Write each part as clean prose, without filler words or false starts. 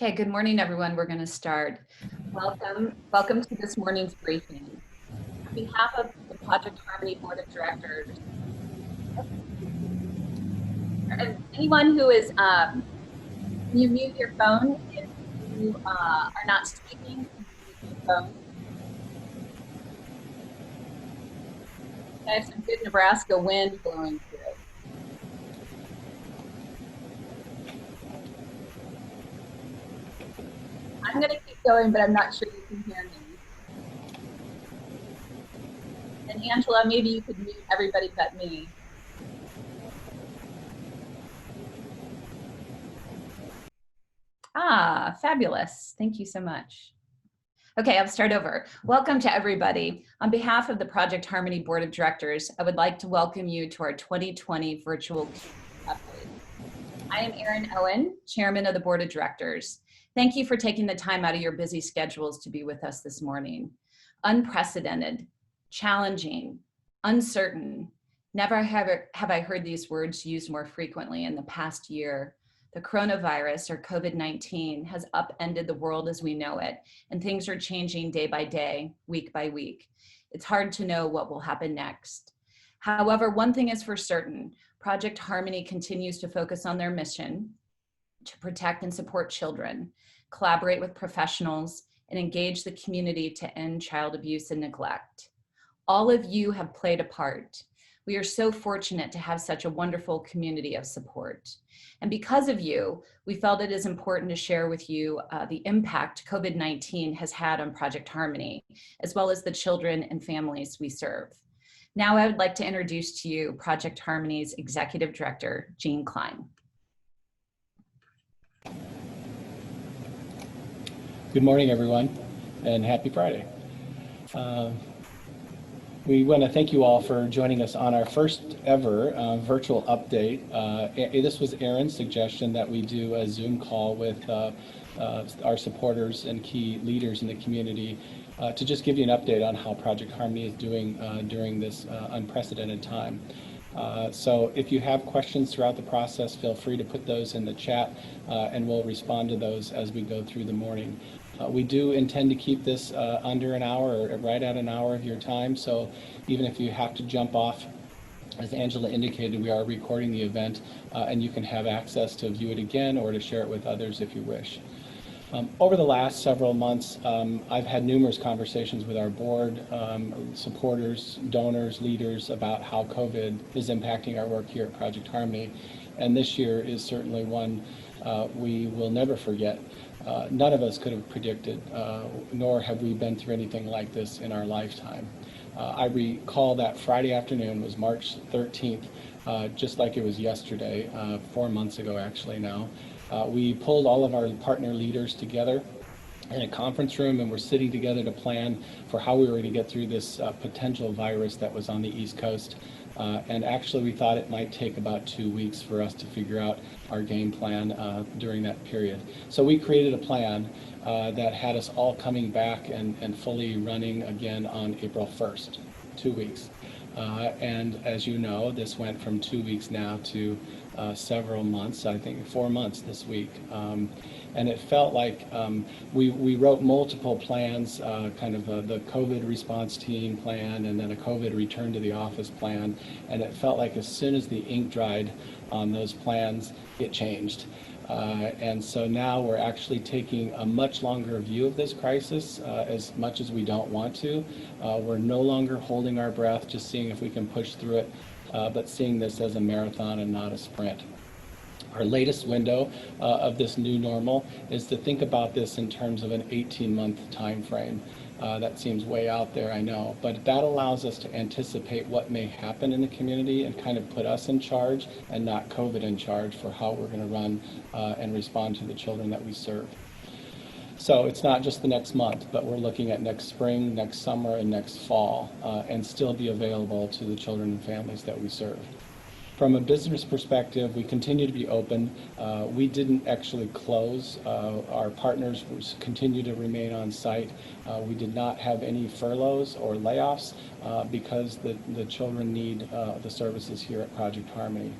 Okay, good morning, everyone. We're going to start. Welcome to this morning's briefing. On behalf of the Project Harmony Board of Directors, and anyone who is, can you mute your phone if you are not speaking? Can you mute your phone? I have some good Nebraska wind blowing through. I'm going to keep going, but I'm not sure you can hear me. And Angela, maybe you could mute everybody but me. Fabulous. Thank you so much. Okay, I'll start over. Welcome to everybody. On behalf of the Project Harmony Board of Directors, I would like to welcome you to our 2020 virtual update. I am Erin Owen, Chairman of the Board of Directors. Thank you for taking the time out of your busy schedules to be with us this morning. Unprecedented, challenging, uncertain. Never have I heard these words used more frequently in the past year. The coronavirus, or COVID-19, has upended the world as we know it, and things are changing day by day, week by week. It's hard to know what will happen next. However, one thing is for certain, Project Harmony continues to focus on their mission to protect and support children, collaborate with professionals, and engage the community to end child abuse and neglect. All of you have played a part. We are so fortunate to have such a wonderful community of support. And because of you, we felt it is important to share with you the impact COVID-19 has had on Project Harmony, as well as the children and families we serve. Now I would like to introduce to you Project Harmony's Executive Director, Jean Klein. Good morning, everyone, and happy Friday. We want to thank you all for joining us on our first ever virtual update. This was Erin's suggestion that we do a Zoom call with our supporters and key leaders in the community to just give you an update on how Project Harmony is doing during this unprecedented time. So if you have questions throughout the process, feel free to put those in the chat and we'll respond to those as we go through the morning. We do intend to keep this under an hour or right at an hour of your time. So even if you have to jump off, as Angela indicated, we are recording the event and you can have access to view it again or to share it with others if you wish. Over the last several months, I've had numerous conversations with our board, supporters, donors, leaders about how COVID is impacting our work here at Project Harmony. And this year is certainly one we will never forget. None of us could have predicted, nor have we been through anything like this in our lifetime. I recall that Friday afternoon was March 13th, just like it was yesterday, 4 months ago actually now. We pulled all of our partner leaders together in a conference room and we're sitting together to plan for how we were going to get through this potential virus that was on the East Coast. And actually we thought it might take about 2 weeks for us to figure out our game plan during that period. So we created a plan that had us all coming back and fully running again on April 1st, 2 weeks. And as you know, this went from 2 weeks now to several months, I think 4 months this week. And it felt like we wrote multiple plans, kind of the COVID response team plan and then a COVID return to the office plan. And it felt like as soon as the ink dried on those plans, it changed. And so now we're actually taking a much longer view of this crisis, as much as we don't want to. We're no longer holding our breath, just seeing if we can push through it, but seeing this as a marathon and not a sprint. Our latest window of this new normal is to think about this in terms of an 18-month time frame. That seems way out there, I know, but that allows us to anticipate what may happen in the community and kind of put us in charge and not COVID in charge for how we're going to run and respond to the children that we serve. So it's not just the next month, but we're looking at next spring, next summer, and next fall, and still be available to the children and families that we serve. From a business perspective, we continue to be open. We didn't actually close. Our partners continue to remain on site. We did not have any furloughs or layoffs because the children need the services here at Project Harmony.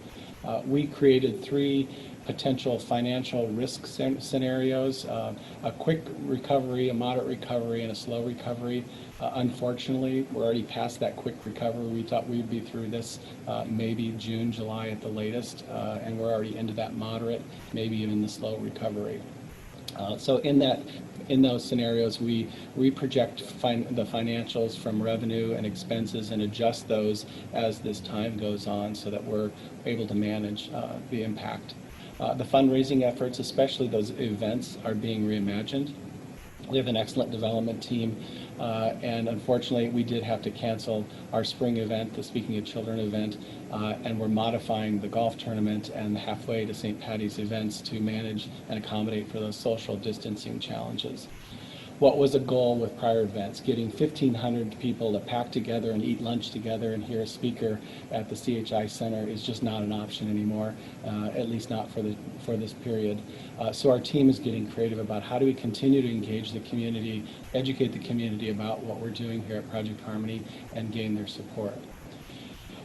We created 3 potential financial risk scenarios, a quick recovery, a moderate recovery, and a slow recovery. Unfortunately, we're already past that quick recovery. We thought we'd be through this maybe June, July at the latest, and we're already into that moderate, maybe even the slow recovery. So in those scenarios, we project the financials from revenue and expenses and adjust those as this time goes on so that we're able to manage the impact. The fundraising efforts, especially those events, are being reimagined. We have an excellent development team, and unfortunately we did have to cancel our spring event, the Speaking of Children event, and we're modifying the golf tournament and the Halfway to St. Patty's events to manage and accommodate for those social distancing challenges. What was a goal with prior events, getting 1,500 people to pack together and eat lunch together and hear a speaker at the CHI Center, is just not an option anymore, at least not for this period. So our team is getting creative about how do we continue to engage the community, educate the community about what we're doing here at Project Harmony, and gain their support.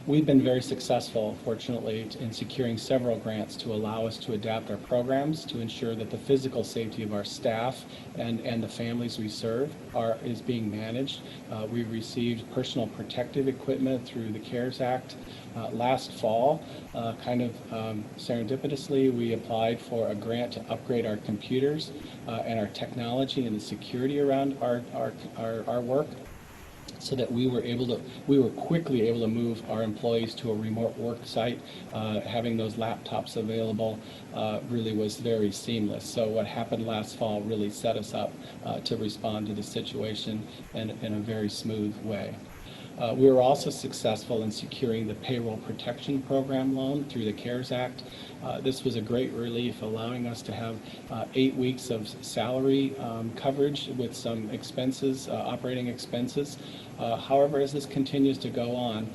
We've been very successful, fortunately, in securing several grants to allow us to adapt our programs to ensure that the physical safety of our staff and the families we serve is being managed. We received personal protective equipment through the CARES Act. Last fall, serendipitously, we applied for a grant to upgrade our computers and our technology and the security around our work, so that we were quickly able to move our employees to a remote work site. Having those laptops available really was very seamless. So what happened last fall really set us up to respond to the situation in a very smooth way. We were also successful in securing the Payroll Protection Program loan through the CARES Act. This was a great relief, allowing us to have 8 weeks of salary coverage with some expenses, operating expenses. However, as this continues to go on,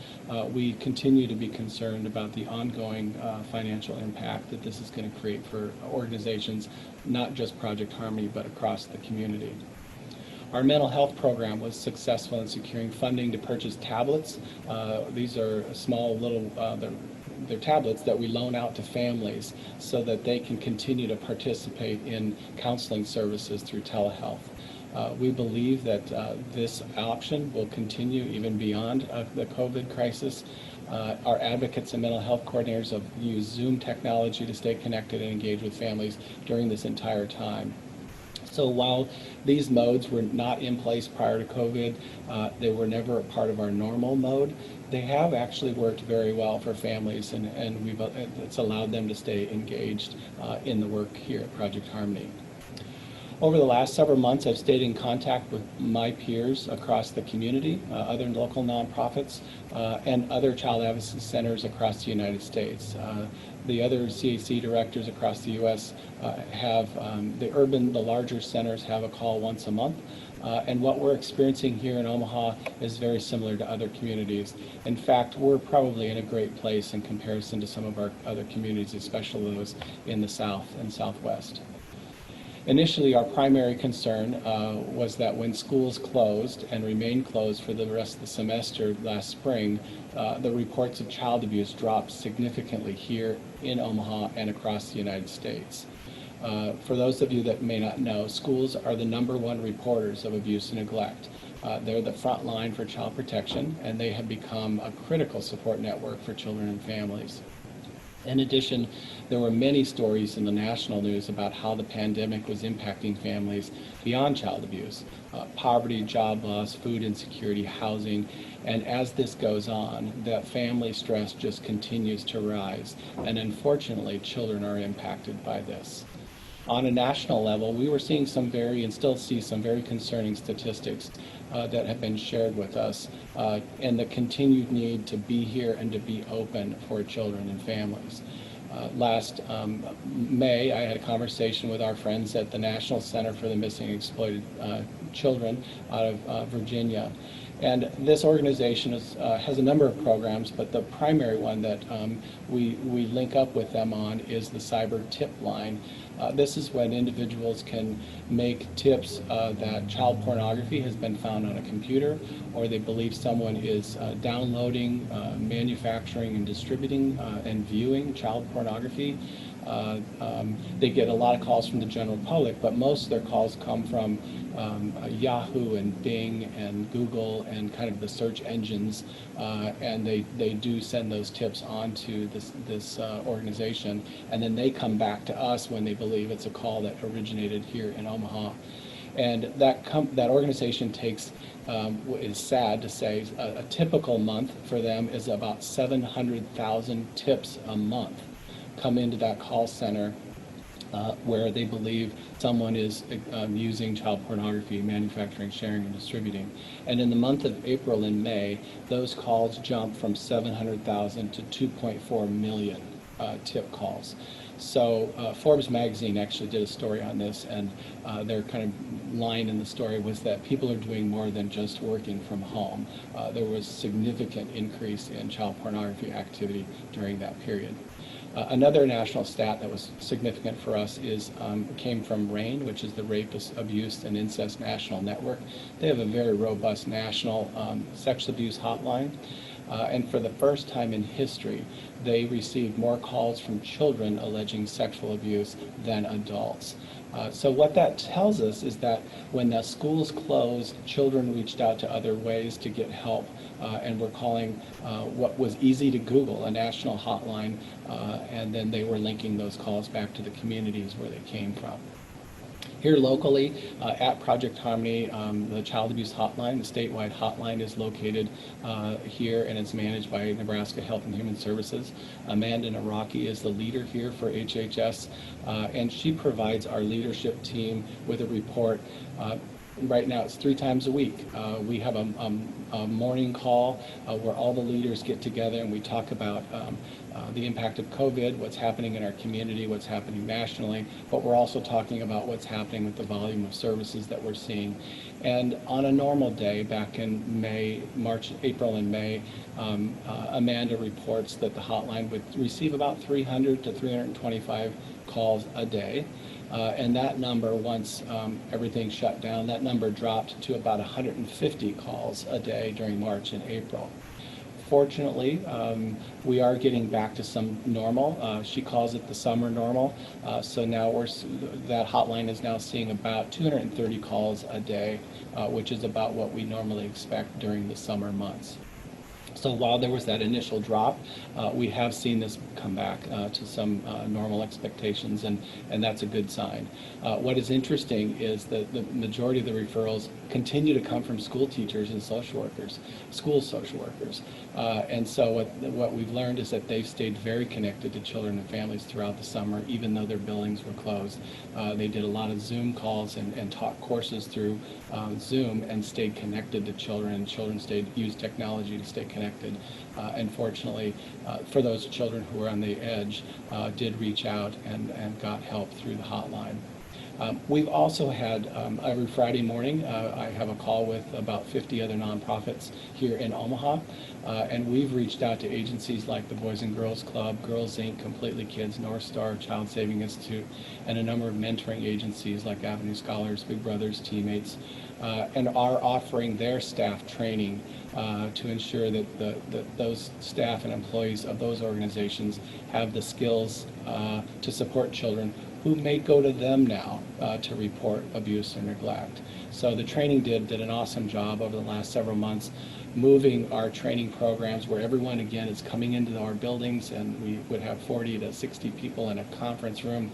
we continue to be concerned about the ongoing financial impact that this is going to create for organizations, not just Project Harmony, but across the community. Our mental health program was successful in securing funding to purchase tablets. These are small little, they're tablets that we loan out to families so that they can continue to participate in counseling services through telehealth. We believe that this option will continue even beyond the COVID crisis. Our advocates and mental health coordinators have used Zoom technology to stay connected and engage with families during this entire time. So while these modes were not in place prior to COVID, they were never a part of our normal mode. They have actually worked very well for families, and it's allowed them to stay engaged in the work here at Project Harmony. Over the last several months, I've stayed in contact with my peers across the community, other local nonprofits, and other child advocacy centers across the United States. The other CAC directors across the U.S. have the larger centers have a call once a month. And what we're experiencing here in Omaha is very similar to other communities. In fact, we're probably in a great place in comparison to some of our other communities, especially those in the South and Southwest. Initially, our primary concern was that when schools closed and remained closed for the rest of the semester last spring, the reports of child abuse dropped significantly here in Omaha and across the United States. For those of you that may not know, schools are the #1 reporters of abuse and neglect. They're the front line for child protection, and they have become a critical support network for children and families. In addition, there were many stories in the national news about how the pandemic was impacting families beyond child abuse, poverty, job loss, food insecurity, housing, and as this goes on, the family stress just continues to rise, and unfortunately, children are impacted by this. On a national level, we were seeing and still see some very concerning statistics that have been shared with us, and the continued need to be here and to be open for children and families. Last May, I had a conversation with our friends at the National Center for the Missing and Exploited Children out of Virginia, And this organization has a number of programs, but the primary one that we link up with them on is the cyber tip line. This is when individuals can make tips that child pornography has been found on a computer, or they believe someone is downloading, manufacturing, and distributing and viewing child pornography. They get a lot of calls from the general public, but most of their calls come from Yahoo and Bing and Google and kind of the search engines, and they do send those tips on to this organization, and then they come back to us when they believe it's a call that originated here in Omaha. And that organization takes, is sad to say, a typical month for them is about 700,000 tips a month come into that call center where they believe someone is using child pornography, manufacturing, sharing, and distributing. And in the month of April and May, those calls jumped from 700,000 to 2.4 million tip calls. So Forbes magazine actually did a story on this, and their kind of line in the story was that people are doing more than just working from home. There was significant increase in child pornography activity during that period. Another national stat that was significant for us came from RAIN, which is the Rape, Abuse, and Incest National Network. They have a very robust national sex abuse hotline. And for the first time in history, they received more calls from children alleging sexual abuse than adults. So what that tells us is that when the schools closed, children reached out to other ways to get help, and were calling what was easy to Google, a national hotline, and then they were linking those calls back to the communities where they came from. Here locally, at Project Harmony, the Child Abuse Hotline, the statewide hotline, is located here, and it's managed by Nebraska Health and Human Services. Amanda Naraki is the leader here for HHS, and she provides our leadership team with a report. Right now it's 3 times a week. We have a morning call where all the leaders get together and we talk about the impact of COVID, what's happening in our community, what's happening nationally, but we're also talking about what's happening with the volume of services that we're seeing. And on a normal day, back in April and May, Amanda reports that the hotline would receive about 300 to 325 calls a day. And that number, once everything shut down, that number dropped to about 150 calls a day during March and April. Fortunately, we are getting back to some normal. She calls it the summer normal. So now that hotline is now seeing about 230 calls a day, which is about what we normally expect during the summer months. So while there was that initial drop, we have seen this come back to some normal expectations, and that's a good sign. What is interesting is that the majority of the referrals continue to come from school teachers and social workers, school social workers. And so what we've learned is that they've stayed very connected to children and families throughout the summer, even though their buildings were closed. They did a lot of Zoom calls and taught courses through Zoom and stayed connected to children, and children used technology to stay connected. Unfortunately, for those children who were on the edge, did reach out and got help through the hotline. We've also had, every Friday morning, I have a call with about 50 other nonprofits here in Omaha, and we've reached out to agencies like the Boys and Girls Club, Girls Inc., Completely Kids, North Star, Child Saving Institute, and a number of mentoring agencies like Avenue Scholars, Big Brothers, Teammates, and are offering their staff training to ensure that those staff and employees of those organizations have the skills to support children who may go to them now to report abuse or neglect. So the training did an awesome job over the last several months, moving our training programs where everyone again is coming into our buildings, and we would have 40 to 60 people in a conference room.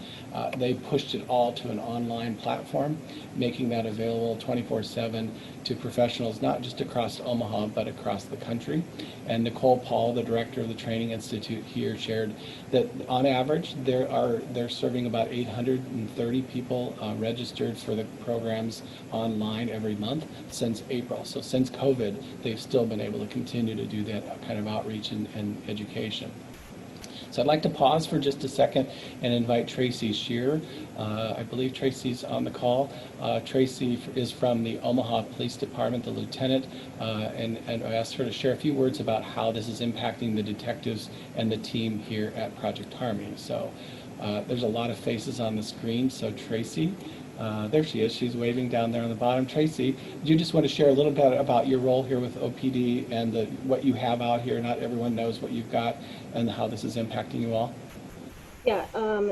They pushed it all to an online platform, making that available 24/7 to professionals not just across Omaha but across the country. And Nicole Paul, the director of the Training Institute here, shared that on average they're serving about 830 people registered for the programs online every month since April. So since COVID, they've still been able to continue to do that kind of outreach and education. So I'd like to pause for just a second and invite Tracy Shear. I believe Tracy's on the call. Tracy is from the Omaha Police Department, the lieutenant, and I asked her to share a few words about how this is impacting the detectives and the team here at Project Harmony. So there's a lot of faces on the screen. So Tracy, there she is. She's waving down there on the bottom. Tracy, do you just want to share a little bit about your role here with OPD and what you have out here? Not everyone knows what you've got and how this is impacting you all. Yeah,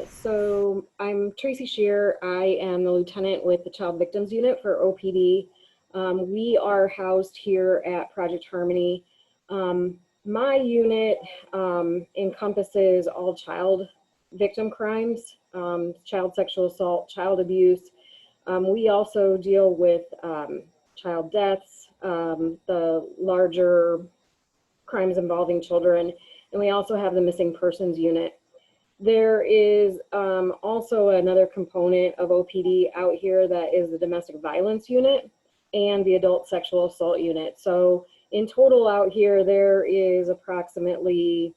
so I'm Tracy Shear. I am the lieutenant with the Child Victims Unit for OPD. We are housed here at Project Harmony. My unit encompasses all child victim crimes, child sexual assault, child abuse. We also deal with child deaths, the larger crimes involving children, and we also have the missing persons unit. There is also another component of OPD out here that is the domestic violence unit and the adult sexual assault unit. So in total out here, there is approximately,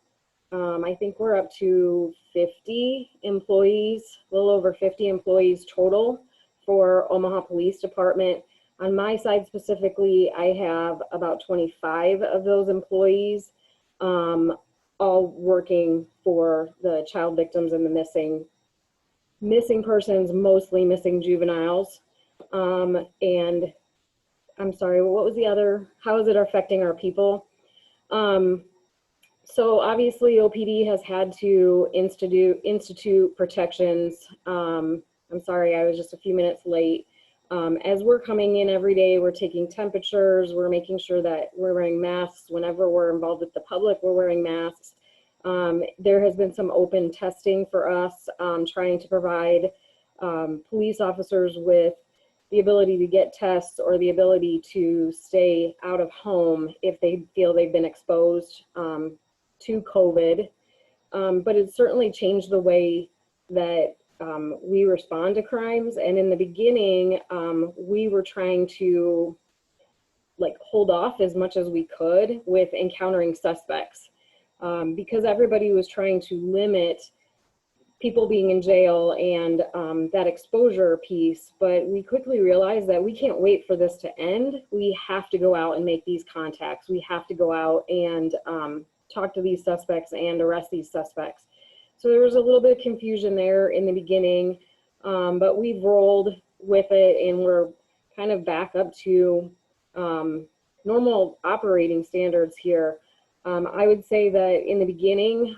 I think we're up to 50 employees, a little over 50 employees total for Omaha Police Department. On my side specifically, I have about 25 of those employees, all working for the child victims and the missing persons, mostly missing juveniles. And I'm sorry, what was the other, how is it affecting our people? So obviously OPD has had to institute protections. I'm sorry, I was just a few minutes late. As we're coming in every day, we're taking temperatures, we're making sure that we're wearing masks. Whenever we're involved with the public, we're wearing masks. There has been some open testing for us, trying to provide police officers with the ability to get tests or the ability to stay out of home if they feel they've been exposed to COVID. But it's certainly changed the way that we respond to crimes. And in the beginning, we were trying to hold off as much as we could with encountering suspects because everybody was trying to limit people being in jail and that exposure piece. But we quickly realized that we can't wait for this to end. We have to go out and make these contacts. We have to go out and talk to these suspects and arrest these suspects. So there was a little bit of confusion there in the beginning, but we've rolled with it and we're kind of back up to normal operating standards here. I would say that in the beginning,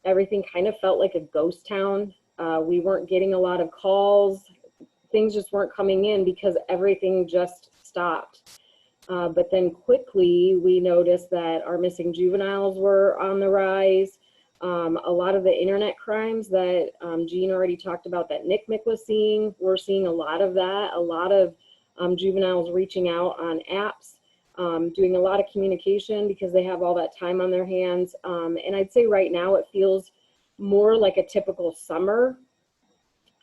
everything kind of felt like a ghost town. We weren't getting a lot of calls. Things just weren't coming in because everything just stopped. But then quickly we noticed that our missing juveniles were on the rise. A lot of the internet crimes that Jean already talked about that NCMEC was seeing, we're seeing a lot of that, a lot of juveniles reaching out on apps, doing a lot of communication because they have all that time on their hands. And I'd say right now it feels more like a typical summer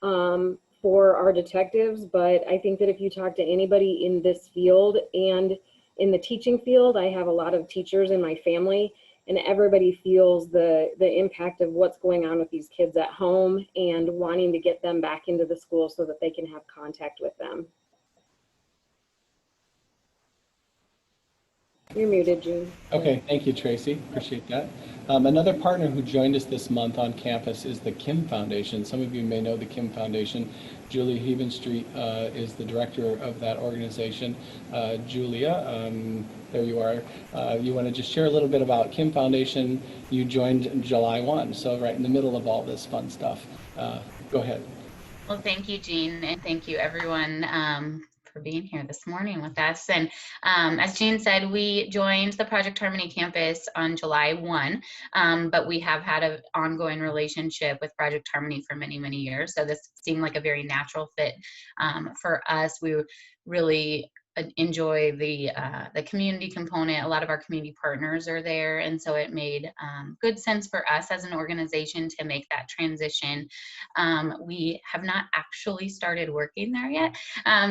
for our detectives. But I think that if you talk to anybody in this field and in the teaching field, I have a lot of teachers in my family, and everybody feels the impact of what's going on with these kids at home and wanting to get them back into the school so that they can have contact with them. You're muted, Jean. Okay, thank you, Tracy. Appreciate that. Another partner who joined us this month on campus is the Kim Foundation. Some of you may know the Kim Foundation. Julia Heavenstreet is the director of that organization. Julia, there you are. You want to just share a little bit about Kim Foundation? You joined July 1, so right in the middle of all this fun stuff. Go ahead. Well, thank you, Jean, and thank you, everyone, for being here this morning with us. And as Jean said, we joined the Project Harmony campus on July 1, but we have had an ongoing relationship with Project Harmony for many, many years. So this seemed like a very natural fit for us. We really enjoy the community component. A lot of our community partners are there, and so it made good sense for us as an organization to make that transition. We have not actually started working there yet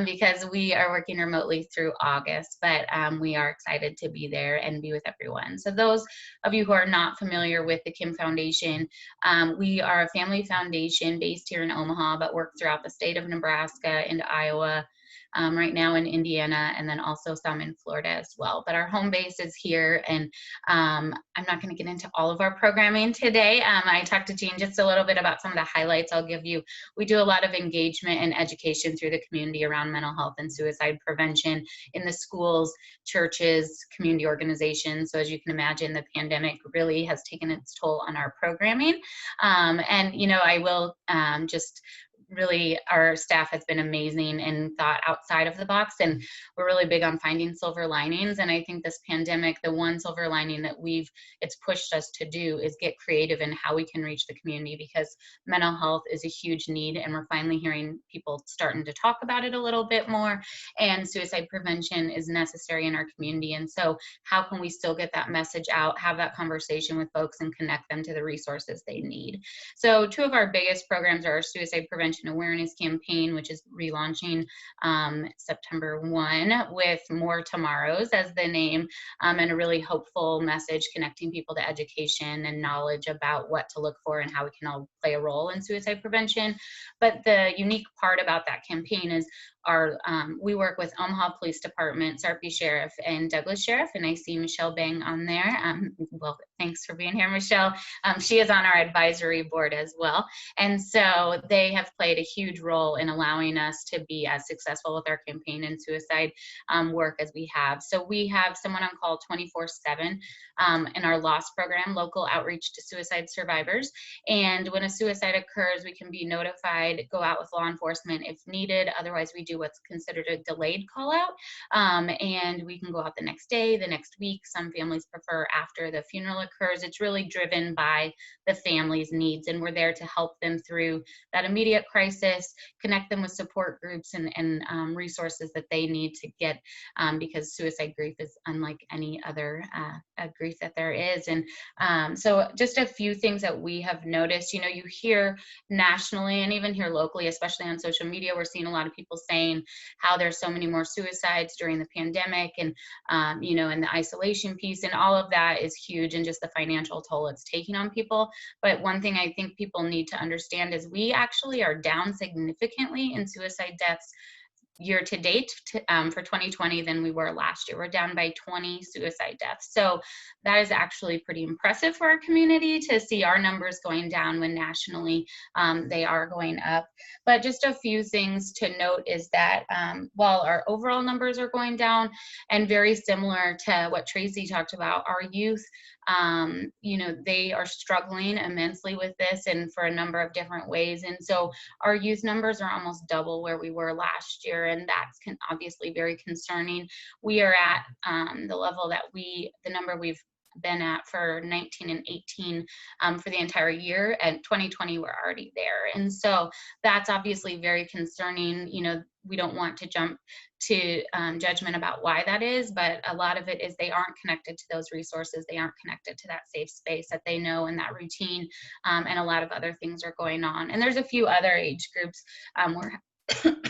because we are working remotely through August, but we are excited to be there and be with everyone. So those of you who are not familiar with the Kim Foundation, we are a family foundation based here in Omaha, but work throughout the state of Nebraska into Iowa, right now in Indiana, and then also some in Florida as well. But our home base is here, and I'm not going to get into all of our programming today. I talked to Jean just a little bit about some of the highlights I'll give you. We do a lot of engagement and education through the community around mental health and suicide prevention in the schools, churches, community organizations. So as you can imagine, the pandemic really has taken its toll on our programming. And, you know, I will just really, our staff has been amazing and thought outside of the box, and we're really big on finding silver linings. And I think this pandemic, the one silver lining that it's pushed us to do is get creative in how we can reach the community, because mental health is a huge need, and we're finally hearing people starting to talk about it a little bit more, and suicide prevention is necessary in our community. And so how can we still get that message out, have that conversation with folks, and connect them to the resources they need? So two of our biggest programs are our suicide prevention awareness campaign, which is relaunching September 1 with More Tomorrows as the name, and a really hopeful message connecting people to education and knowledge about what to look for and how we can all play a role in suicide prevention. But the unique part about that campaign is we work with Omaha Police Department, Sarpy Sheriff, and Douglas Sheriff, and I see Michelle Bang on there. Well, thanks for being here, Michelle. She is on our advisory board as well. And so they have played a huge role in allowing us to be as successful with our campaign and suicide work as we have. So we have someone on call 24/7 in our LOSS program, Local Outreach to Suicide Survivors. And when a suicide occurs, we can be notified, go out with law enforcement if needed. Otherwise, we do what's considered a delayed call out. And we can go out the next day, the next week. Some families prefer after the funeral occurs. It's really driven by the family's needs, and we're there to help them through that immediate crisis, connect them with support groups and resources that they need to get, because suicide grief is unlike any other grief that there is. And so just a few things that we have noticed, you know, you hear nationally and even here locally, especially on social media, we're seeing a lot of people saying how there's so many more suicides during the pandemic, and you know, and the isolation piece, and all of that is huge, and just the financial toll it's taking on people. But one thing I think people need to understand is we actually are down significantly in suicide deaths year to date for 2020 than we were last year. We're down by 20 suicide deaths. So that is actually pretty impressive for our community to see our numbers going down when nationally they are going up. But just a few things to note is that while our overall numbers are going down, and very similar to what Tracy talked about, our youth, you know, they are struggling immensely with this, and for a number of different ways. And so our youth numbers are almost double where we were last year, and that's obviously very concerning. We are at the level that the number we've been at for 19 and 18 for the entire year, and 2020 we're already there. And so that's obviously very concerning. You know, we don't want to jump to judgment about why that is, but a lot of it is they aren't connected to those resources. They aren't connected to that safe space that they know and that routine, and a lot of other things are going on. And there's a few other age groups we're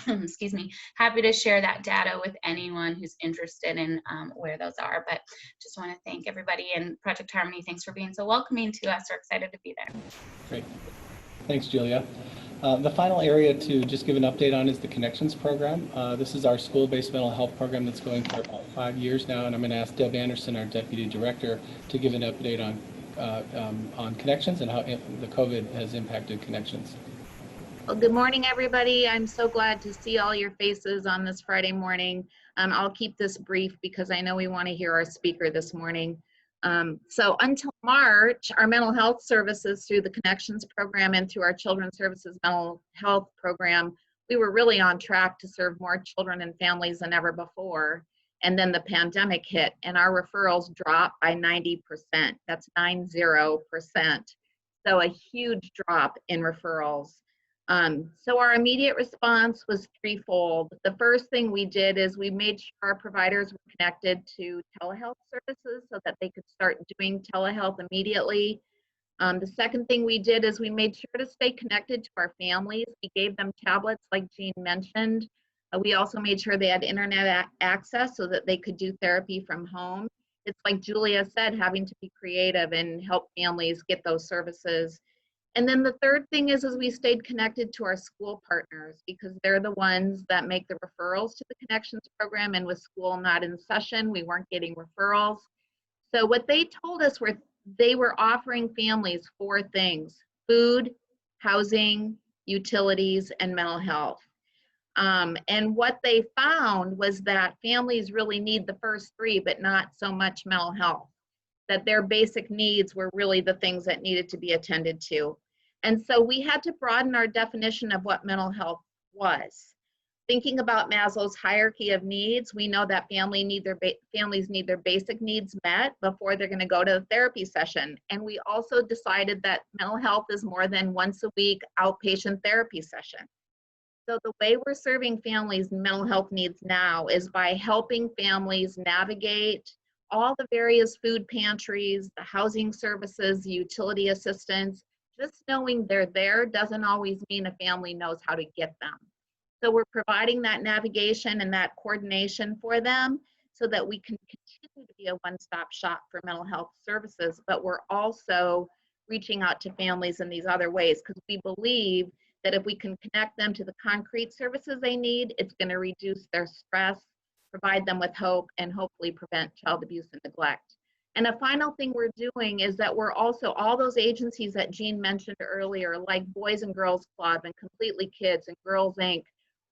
excuse me, happy to share that data with anyone who's interested in where those are. But just want to thank everybody, and Project Harmony, thanks for being so welcoming to us. We're excited to be there. Great. Thanks, Julia. The final area to just give an update on is the Connections program. This is our school-based mental health program that's going for about 5 years now, and I'm going to ask Deb Anderson, our Deputy Director, to give an update on Connections and how the COVID has impacted Connections. Well, good morning, everybody. I'm so glad to see all your faces on this Friday morning. I'll keep this brief because I know we want to hear our speaker this morning. So until March, our mental health services through the Connections program and through our Children's Services mental health program, we were really on track to serve more children and families than ever before. And then the pandemic hit, and our referrals dropped by 90%. That's 90%. So a huge drop in referrals. So our immediate response was threefold. The first thing we did is we made sure our providers were connected to telehealth services so that they could start doing telehealth immediately. The second thing we did is we made sure to stay connected to our families. We gave them tablets like Jean mentioned. We also made sure they had internet access so that they could do therapy from home. It's like Julia said, having to be creative and help families get those services. And then the third thing is we stayed connected to our school partners because they're the ones that make the referrals to the Connections program, and with school not in session, we weren't getting referrals. So what they told us were they were offering families 4 things: food, housing, utilities, and mental health. And what they found was that families really need the first 3, but not so much mental health, that their basic needs were really the things that needed to be attended to. And so we had to broaden our definition of what mental health was. Thinking about Maslow's hierarchy of needs, we know that families need their basic needs met before they're going to go to the therapy session. And we also decided that mental health is more than once a week outpatient therapy session. So the way we're serving families' mental health needs now is by helping families navigate all the various food pantries, the housing services, the utility assistance. Just knowing they're there doesn't always mean a family knows how to get them. So we're providing that navigation and that coordination for them so that we can continue to be a one-stop shop for mental health services, but we're also reaching out to families in these other ways because we believe that if we can connect them to the concrete services they need, it's going to reduce their stress, provide them with hope, and hopefully prevent child abuse and neglect. And a final thing we're doing is that we're also, all those agencies that Jean mentioned earlier, like Boys and Girls Club and Completely Kids and Girls Inc.,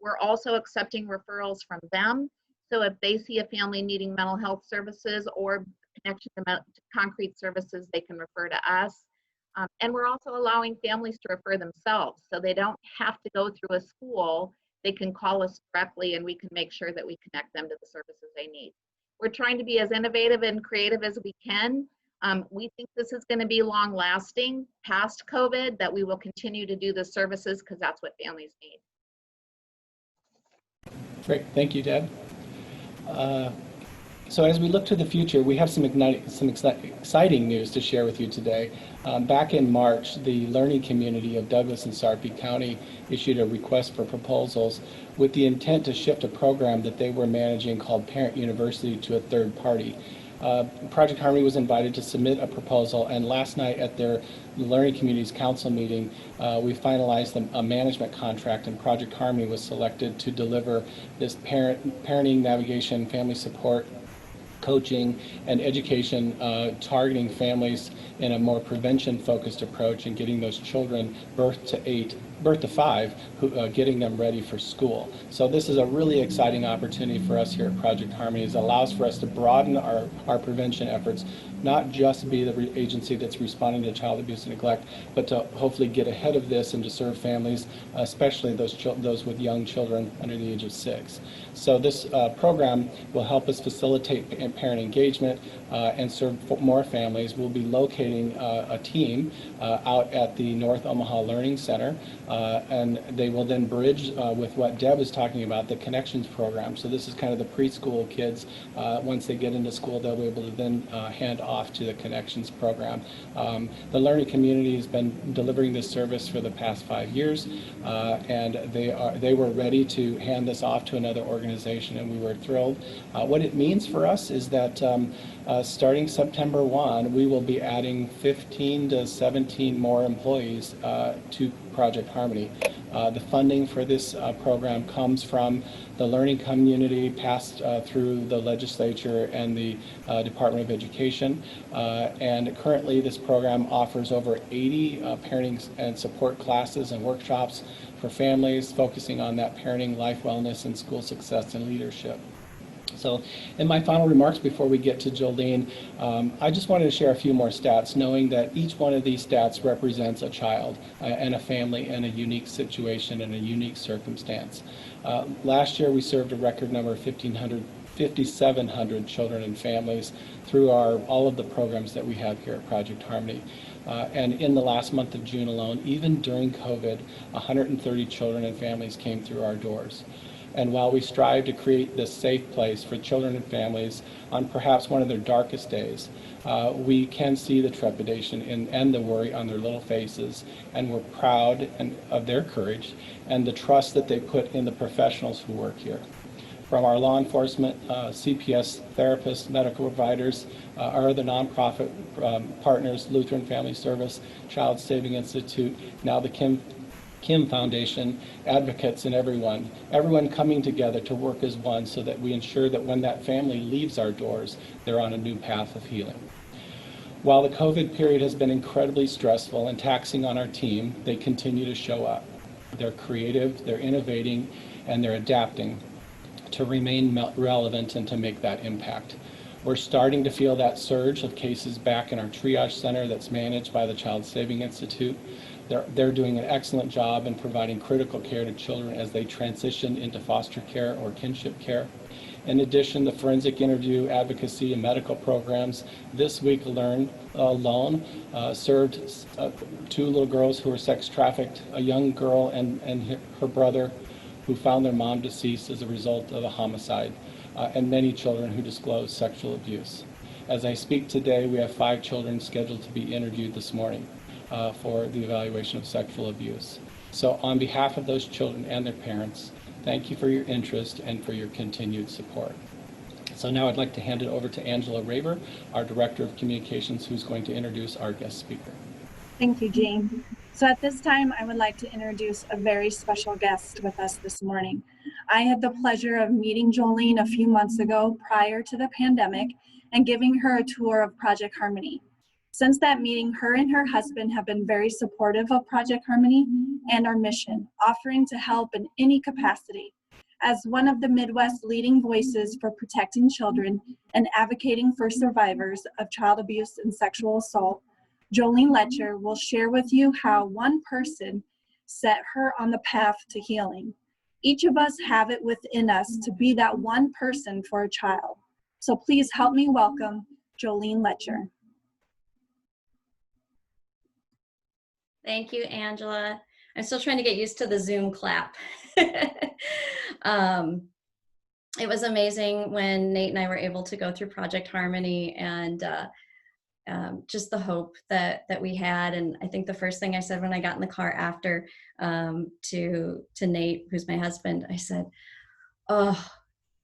we're also accepting referrals from them. So if they see a family needing mental health services or connection to concrete services, they can refer to us. And we're also allowing families to refer themselves, so they don't have to go through a school. They can call us directly and we can make sure that we connect them to the services they need. We're trying to be as innovative and creative as we can. We think this is going to be long lasting past COVID, that we will continue to do the services because that's what families need. Great, thank you, Deb. So as we look to the future, we have some exciting news to share with you today. Back in March, the learning community of Douglas and Sarpy County issued a request for proposals with the intent to shift a program that they were managing called Parent University to a third party. Project Harmony was invited to submit a proposal, and last night at their Learning Communities Council meeting, we finalized a management contract, and Project Harmony was selected to deliver this parenting, navigation, family support, coaching, and education targeting families in a more prevention-focused approach and getting those children birth to 5, getting them ready for school. So this is a really exciting opportunity for us here at Project Harmony. It allows for us to broaden our prevention efforts, not just be the agency that's responding to child abuse and neglect, but to hopefully get ahead of this and to serve families, especially those with young children under the age of 6. So this program will help us facilitate parent engagement and serve more families. We'll be locating a team out at the North Omaha Learning Center, and they will then bridge with what Deb is talking about, the Connections program. So this is kind of the preschool kids. Once they get into school, they'll be able to then hand off to the Connections program. The learning community has been delivering this service for the past 5 years, and they were ready to hand this off to another organization, and we were thrilled. What it means for us is that starting September 1, we will be adding 15 to 17 more employees to Project Harmony. The funding for this program comes from the learning community, passed through the legislature and the Department of Education. And currently this program offers over 80 parenting and support classes and workshops for families, focusing on that parenting, life wellness, and school success and leadership. So in my final remarks before we get to Jolene, I just wanted to share a few more stats, knowing that each one of these stats represents a child and a family in a unique situation and a unique circumstance. Last year we served a record number of 1,500 5,700 children and families through all of the programs that we have here at Project Harmony. And in the last month of June alone, even during COVID, 130 children and families came through our doors. And while we strive to create this safe place for children and families on perhaps one of their darkest days, we can see the trepidation and the worry on their little faces, and we're proud of their courage and the trust that they put in the professionals who work here. From our law enforcement, CPS therapists, medical providers, our other nonprofit partners, Lutheran Family Service, Child Saving Institute, now the Kim Foundation, advocates, and everyone coming together to work as one so that we ensure that when that family leaves our doors, they're on a new path of healing. While the COVID period has been incredibly stressful and taxing on our team, they continue to show up. They're creative, they're innovating, and they're adapting to remain relevant and to make that impact. We're starting to feel that surge of cases back in our triage center that's managed by the Child Saving Institute. They're doing an excellent job in providing critical care to children as they transition into foster care or kinship care. In addition, the forensic interview, advocacy, and medical programs this week alone served 2 little girls who were sex trafficked, a young girl and her brother who found their mom deceased as a result of a homicide, and many children who disclosed sexual abuse. As I speak today, we have 5 children scheduled to be interviewed this morning for the evaluation of sexual abuse. So on behalf of those children and their parents, thank you for your interest and for your continued support. So now I'd like to hand it over to Angela Raver, our Director of Communications, who's going to introduce our guest speaker. Thank you, Jean. So at this time, I would like to introduce a very special guest with us this morning. I had the pleasure of meeting Jolene a few months ago prior to the pandemic and giving her a tour of Project Harmony. Since that meeting, her and her husband have been very supportive of Project Harmony and our mission, offering to help in any capacity. As one of the Midwest's leading voices for protecting children and advocating for survivors of child abuse and sexual assault, Jolene Loetscher will share with you how one person set her on the path to healing. Each of us have it within us to be that one person for a child. So please help me welcome Jolene Loetscher. Thank you, Angela. I'm still trying to get used to the Zoom clap. It was amazing when Nate and I were able to go through Project Harmony, and just the hope that we had. And I think the first thing I said when I got in the car after to Nate, who's my husband, I said, oh,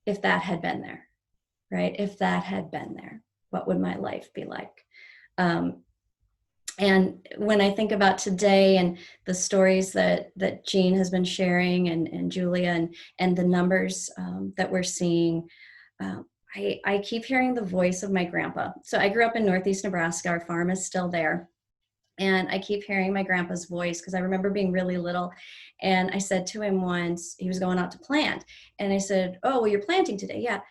if that had been there, right? If that had been there, what would my life be like? And when I think about today and the stories that Jean has been sharing and Julia and the numbers that we're seeing, I keep hearing the voice of my grandpa. So I grew up in Northeast Nebraska. Our farm is still there. And I keep hearing my grandpa's voice because I remember being really little. And I said to him once, he was going out to plant. And I said, oh, well, you're planting today. Yeah.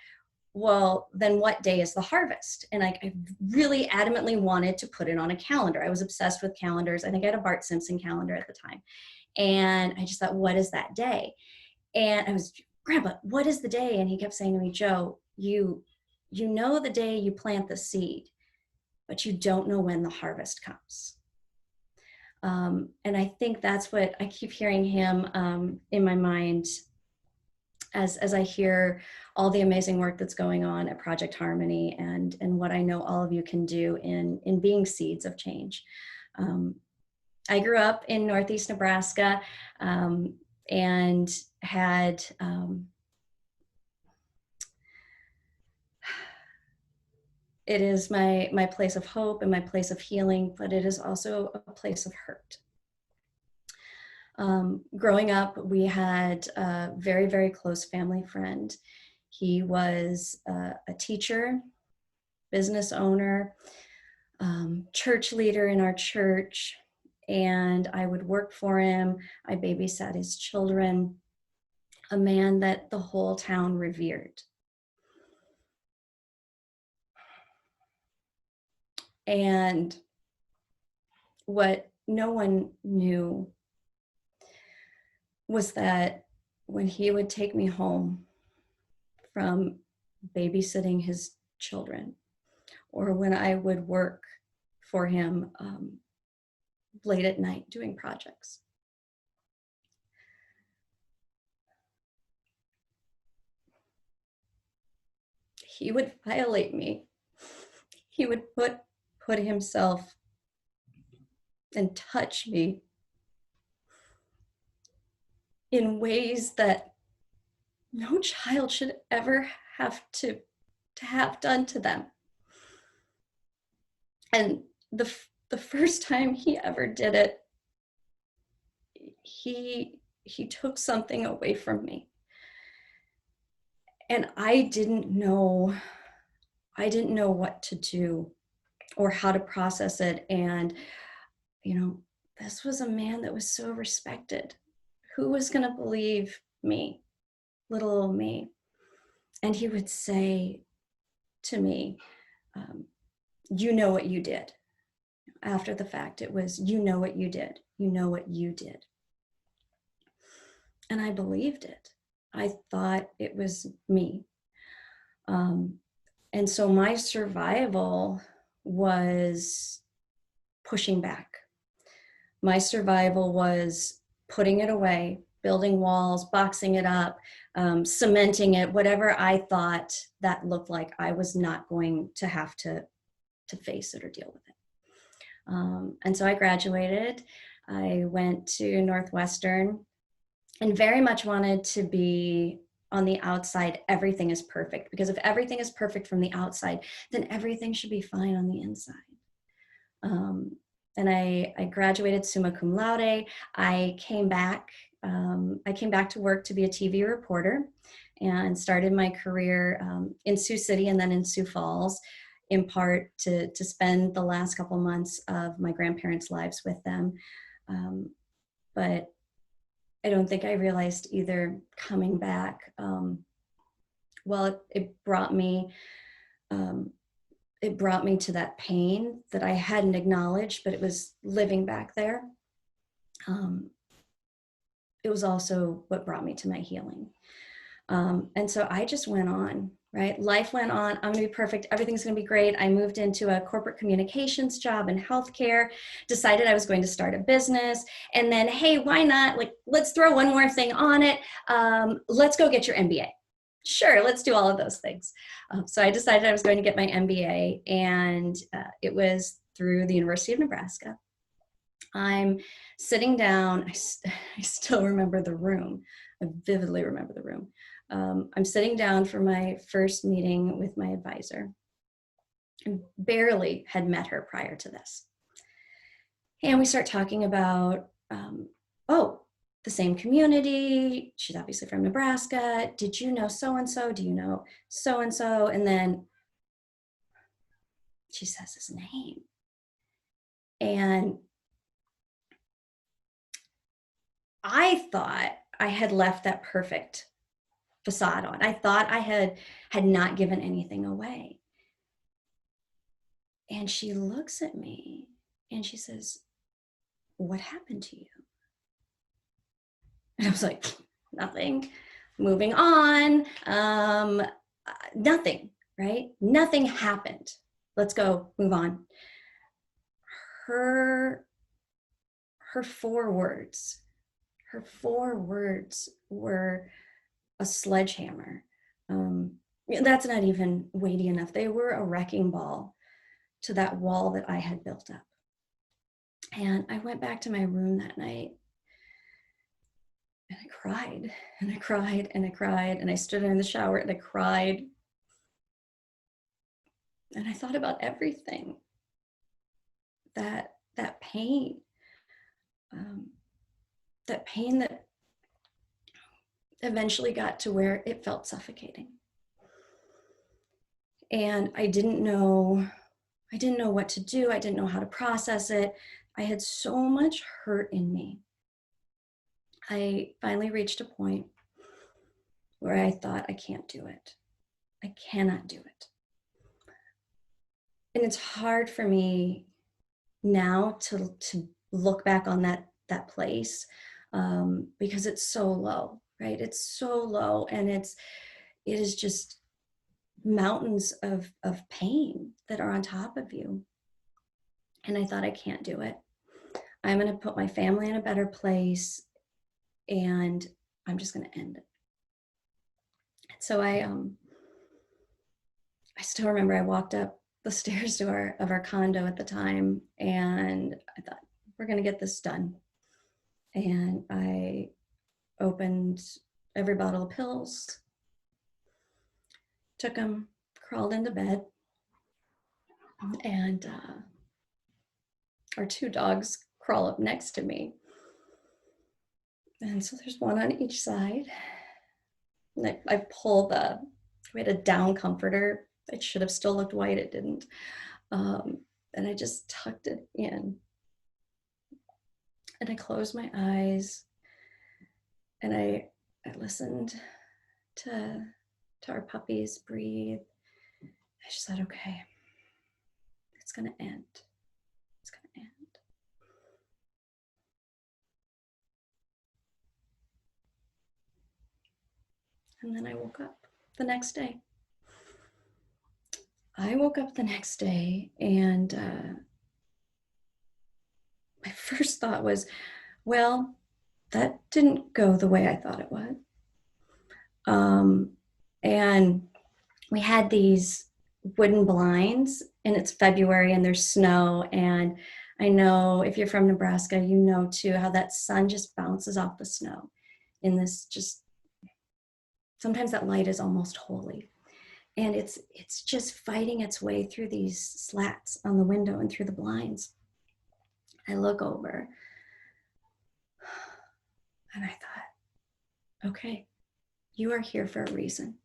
Well, then what day is the harvest? And I really adamantly wanted to put it on a calendar. I was obsessed with calendars. I think I had a Bart Simpson calendar at the time. And I just thought, what is that day? And I was, Grandpa, what is the day? And he kept saying to me, Jo, you know the day you plant the seed, but you don't know when the harvest comes. And I think that's what I keep hearing him in my mind as I hear all the amazing work that's going on at Project Harmony and what I know all of you can do in being seeds of change. I grew up in Northeast Nebraska and had it is my place of hope and my place of healing, but it is also a place of hurt. Growing up, we had a very, very close family friend. He was a teacher, business owner, church leader in our church, and I would work for him. I babysat his children, a man that the whole town revered. And what no one knew was that when he would take me home from babysitting his children, or when I would work for him late at night doing projects. He would violate me. He would put himself and touch me in ways that no child should ever have to have done to them. And the first time he ever did it, he took something away from me. And I didn't know what to do or how to process it. And, you know, this was a man that was so respected. Who was going to believe me, little old me? And he would say to me, you know what you did. After the fact, it was, you know what you did. You know what you did. And I believed it. I thought it was me. And so my survival was pushing back. My survival was putting it away, building walls, boxing it up, cementing it, whatever I thought that looked like. I was not going to have to face it or deal with it. And so I graduated. I went to Northwestern and very much wanted to be on the outside. Everything is perfect, because if everything is perfect from the outside, then everything should be fine on the inside. And I graduated summa cum laude. I came back to work to be a TV reporter and started my career in Sioux City and then in Sioux Falls, in part to spend the last couple months of my grandparents' lives with them. But I don't think I realized either coming back, it brought me to that pain that I hadn't acknowledged, but it was living back there. It was also what brought me to my healing. And so I just went on, right? Life went on. I'm gonna be perfect. Everything's gonna be great. I moved into a corporate communications job in healthcare, decided I was going to start a business. And then, hey, why not? Like, let's throw one more thing on it. Let's go get your MBA. Sure, let's do all of those things. So I decided I was going to get my MBA, and it was through the University of Nebraska. I'm sitting down. I still remember the room. I vividly remember the room. I'm sitting down for my first meeting with my advisor. I barely had met her prior to this. And we start talking about, the same community. She's obviously from Nebraska. Did you know so-and-so? Do you know so-and-so? And then she says his name. And I thought I had left that perfect facade on. I thought I had not given anything away. And she looks at me and she says, what happened to you? And I was like, nothing, moving on, nothing, right? Nothing happened. Let's go, move on. Her four words were a sledgehammer. That's not even weighty enough. They were a wrecking ball to that wall that I had built up. And I went back to my room that night and I cried and I cried and I cried, and I stood in the shower and I cried. And I thought about everything, that pain, that eventually got to where it felt suffocating. And I didn't know what to do. I didn't know how to process it. I had so much hurt in me. I finally reached a point where I thought, I can't do it. I cannot do it. And it's hard for me now to look back on that place because it's so low, right? It's so low, and it is just mountains of pain that are on top of you. And I thought, I can't do it. I'm going to put my family in a better place, and I'm just going to end it. So I still remember I walked up the stairs to our condo at the time, and I thought, we're going to get this done. And I opened every bottle of pills, took them, crawled into bed, and our 2 dogs crawl up next to me. And so there's one on each side. And I pull we had a down comforter. It should have still looked white, it didn't. And I just tucked it in. And I closed my eyes, and I listened to our puppies breathe. I just thought, okay, it's gonna end. It's gonna end. And then I woke up the next day. And my first thought was, well, that didn't go the way I thought it would. And we had these wooden blinds, and it's February and there's snow. And I know if you're from Nebraska, you know too, how that sun just bounces off the snow in this sometimes that light is almost holy. And it's just fighting its way through these slats on the window and through the blinds. I look over and I thought, okay, you are here for a reason.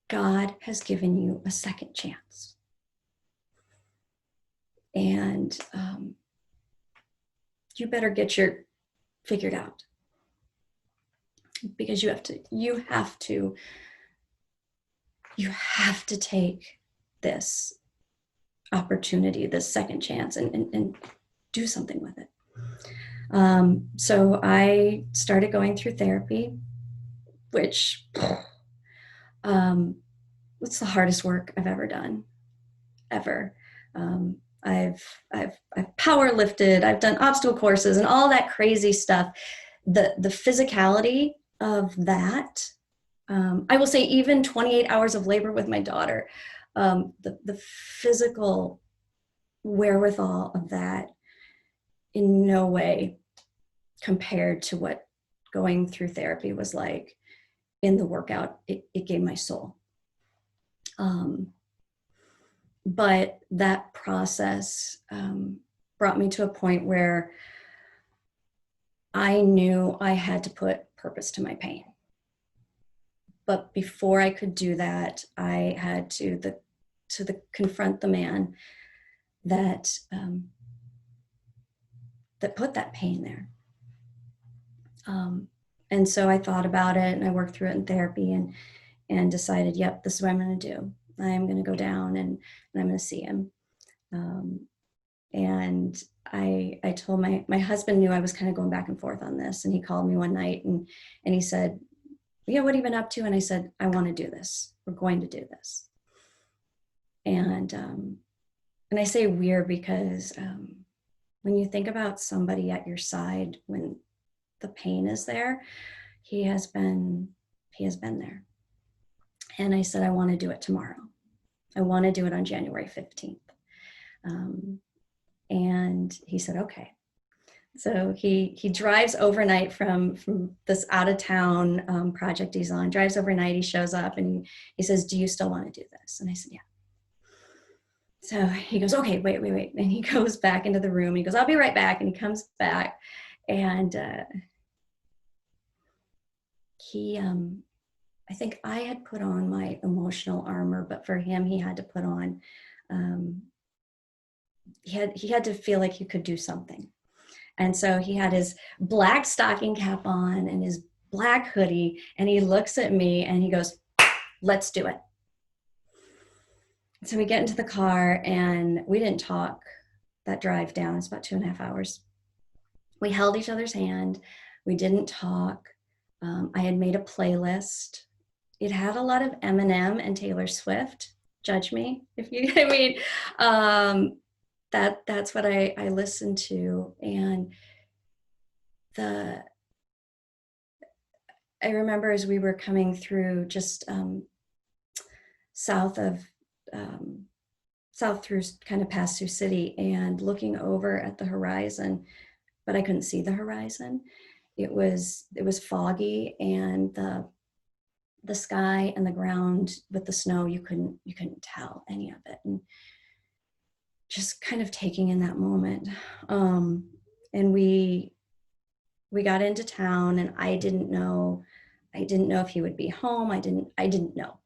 God has given you a second chance. And you better get your figured out, because you have to take this opportunity, this second chance, and do something with it. So I started going through therapy, which it's the hardest work I've ever done, ever. I've power lifted, I've done obstacle courses and all that crazy stuff. The physicality of that, I will say, even 28 hours of labor with my daughter, the physical wherewithal of that in no way compared to what going through therapy was like in the workout. It gave my soul. But that process brought me to a point where I knew I had to put purpose to my pain. But before I could do that, I had to confront the man that put that pain there. And so I thought about it, and I worked through it in therapy, and decided, yep, this is what I'm going to do. I'm going to go down and I'm going to see him. And I told my husband knew I was kind of going back and forth on this, and he called me one night and he said, yeah, what have you been up to? And I said, I want to do this. We're going to do this. And I say we're because when you think about somebody at your side when the pain is there, he has been there. And I said, I want to do it tomorrow. I want to do it on January 15th. And he said, okay. So he drives overnight from this out of town project he's on, drives overnight, he shows up and he says, do you still want to do this? And I said, yeah. So he goes, okay, wait. And he goes back into the room and he goes, I'll be right back. And he comes back and I think I had put on my emotional armor, but for him, he had to put on, he had to feel like he could do something. And so he had his black stocking cap on and his black hoodie, and he looks at me and he goes, let's do it. So we get into the car and we didn't talk that drive down. It's about 2.5 hours. We held each other's hand. We didn't talk. I had made a playlist it had a lot of Eminem and Taylor Swift. Judge me if you, I mean, that's what I listened to. And I remember as we were coming through just south through kind of past Sioux City and looking over at the horizon, but I couldn't see the horizon. It was foggy, and the sky and the ground with the snow, you couldn't tell any of it. And just kind of taking in that moment. And we got into town, and I didn't know if he would be home. I didn't know.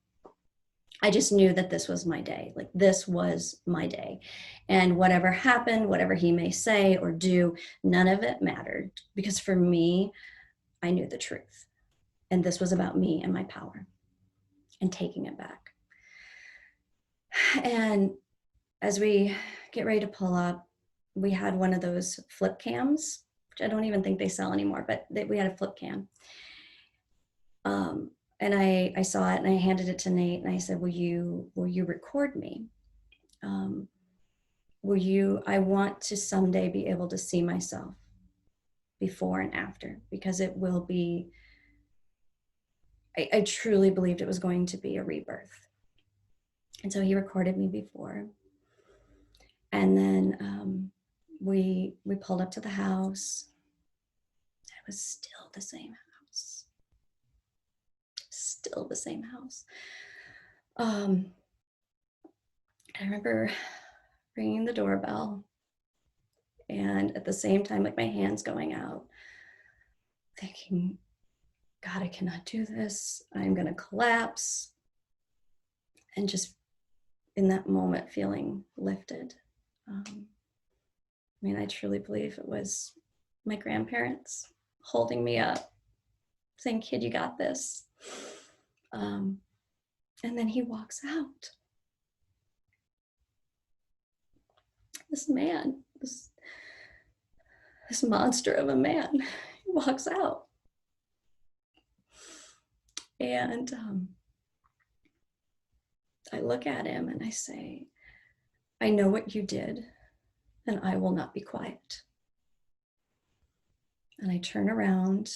I just knew that this was my day. Like, this was my day. And whatever happened, whatever he may say or do, none of it mattered, because for me, I knew the truth. And this was about me and my power and taking it back. And as we get ready to pull up, we had one of those flip cams, which I don't even think they sell anymore, but we had a flip cam. And I saw it, and I handed it to Nate, and I said, will you record me? I want to someday be able to see myself before and after, because it will be, I truly believed it was going to be a rebirth. And so he recorded me before. And then we pulled up to the house. It was still the same house. Still the same house. I remember ringing the doorbell, and at the same time, like, my hands going out, thinking, God, I cannot do this. I'm gonna collapse. And just in that moment, feeling lifted. I mean, I truly believe it was my grandparents holding me up, saying, kid, you got this. And then he walks out. This man, this monster of a man, he walks out. And I look at him and I say, I know what you did, and I will not be quiet. And I turn around,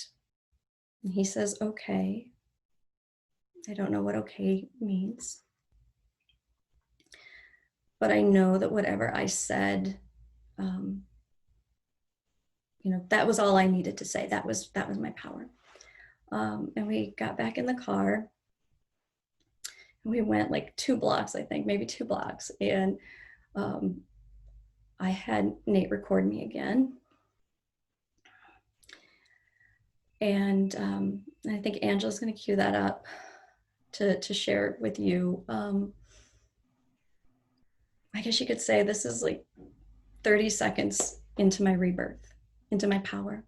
and he says, okay. I don't know what okay means. But I know that whatever I said, that was all I needed to say. That was my power. And we got back in the car, and we went like 2 blocks, I think, maybe 2 blocks. And I had Nate record me again. And I think Angela's going to cue that up to share with you. I guess you could say this is like 30 seconds into my rebirth, into my power.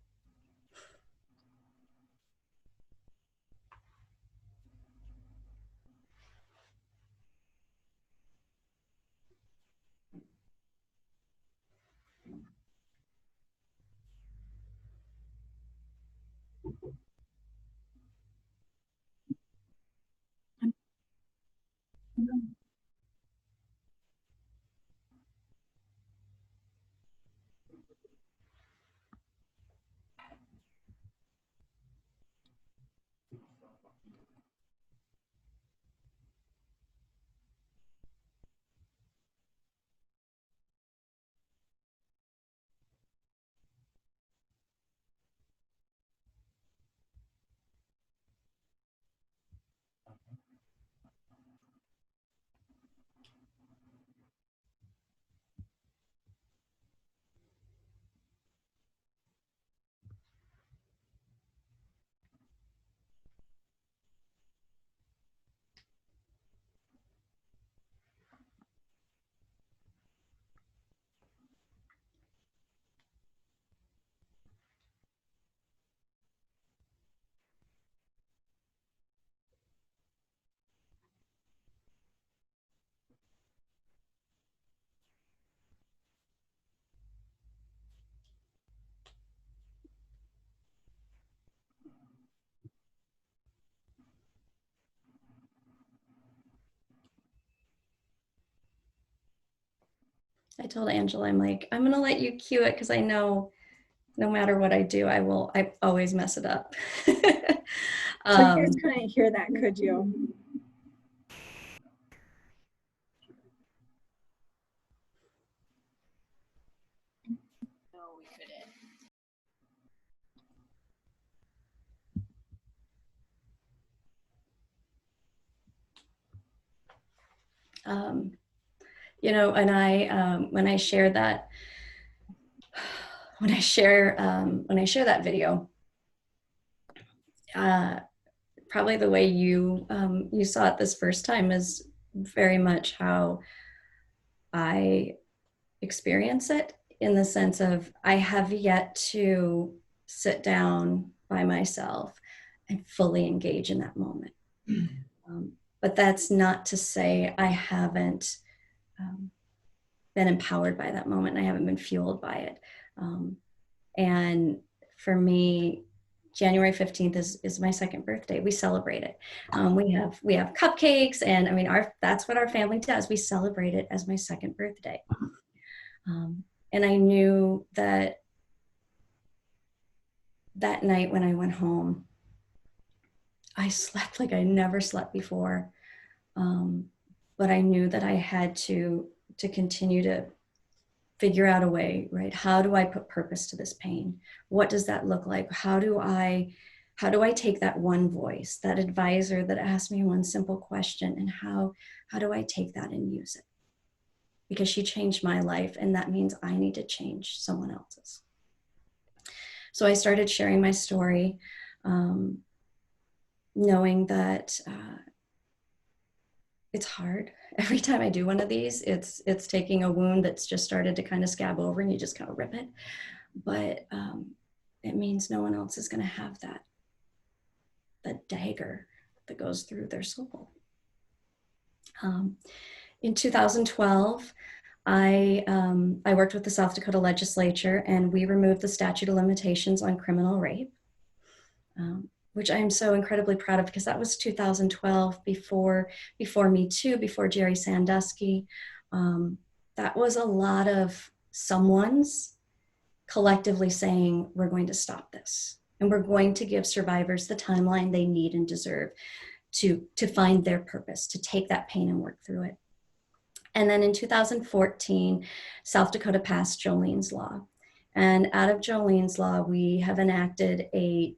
I told Angela, I'm like, I'm gonna let you cue it because I know no matter what I do, I always mess it up. So you guys couldn't hear that, could you? No, we couldn't. You know, and when I share that, when I share that video, probably the way you saw it this first time is very much how I experience it, in the sense of I have yet to sit down by myself and fully engage in that moment. But that's not to say I haven't been empowered by that moment and I haven't been fueled by it. And for me, January 15th is my second birthday. We celebrate it. We have cupcakes, and I mean, that's what our family does. We celebrate it as my second birthday. And I knew that night when I went home, I slept like I never slept before. But I knew that I had to continue to figure out a way, right? How do I put purpose to this pain? What does that look like? How do I take that one voice, that advisor that asked me one simple question, and how do I take that and use it? Because she changed my life, and that means I need to change someone else's. So I started sharing my story, knowing that it's hard. Every time I do one of these, it's taking a wound that's just started to kind of scab over, and you just kind of rip it. But it means no one else is going to have that dagger that goes through their soul. In 2012, I worked with the South Dakota legislature, and we removed the statute of limitations on criminal rape, which I am so incredibly proud of, because that was 2012, before Me Too, before Jerry Sandusky. That was a lot of someone's collectively saying, we're going to stop this, and we're going to give survivors the timeline they need and deserve to find their purpose, to take that pain and work through it. And then in 2014, South Dakota passed Jolene's Law. And out of Jolene's Law, we have enacted a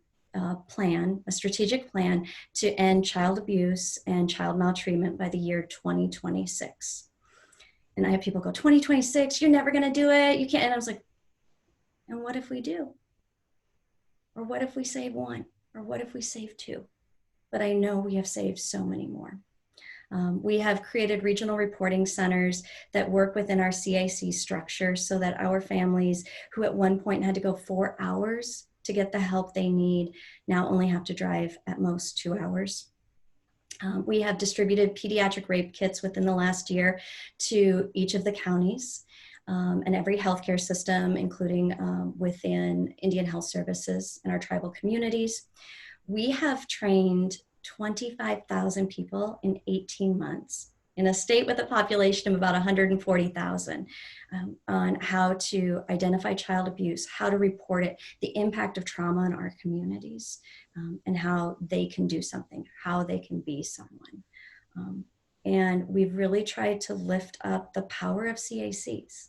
strategic plan to end child abuse and child maltreatment by the year 2026. And I have people go, 2026, you're never gonna do it, you can't. And I was like, and what if we do? Or what if we save one? Or what if we save two? But I know we have saved so many more. We have created regional reporting centers that work within our CAC structure, so that our families who at one point had to go 4 hours to get the help they need now only have to drive at most 2 hours. We have distributed pediatric rape kits within the last year to each of the counties and every healthcare system, including within Indian Health Services and our tribal communities. We have trained 25,000 people in 18 months in a state with a population of about 140,000 on how to identify child abuse, how to report it, the impact of trauma in our communities, and how they can do something, how they can be someone. And we've really tried to lift up the power of CACs.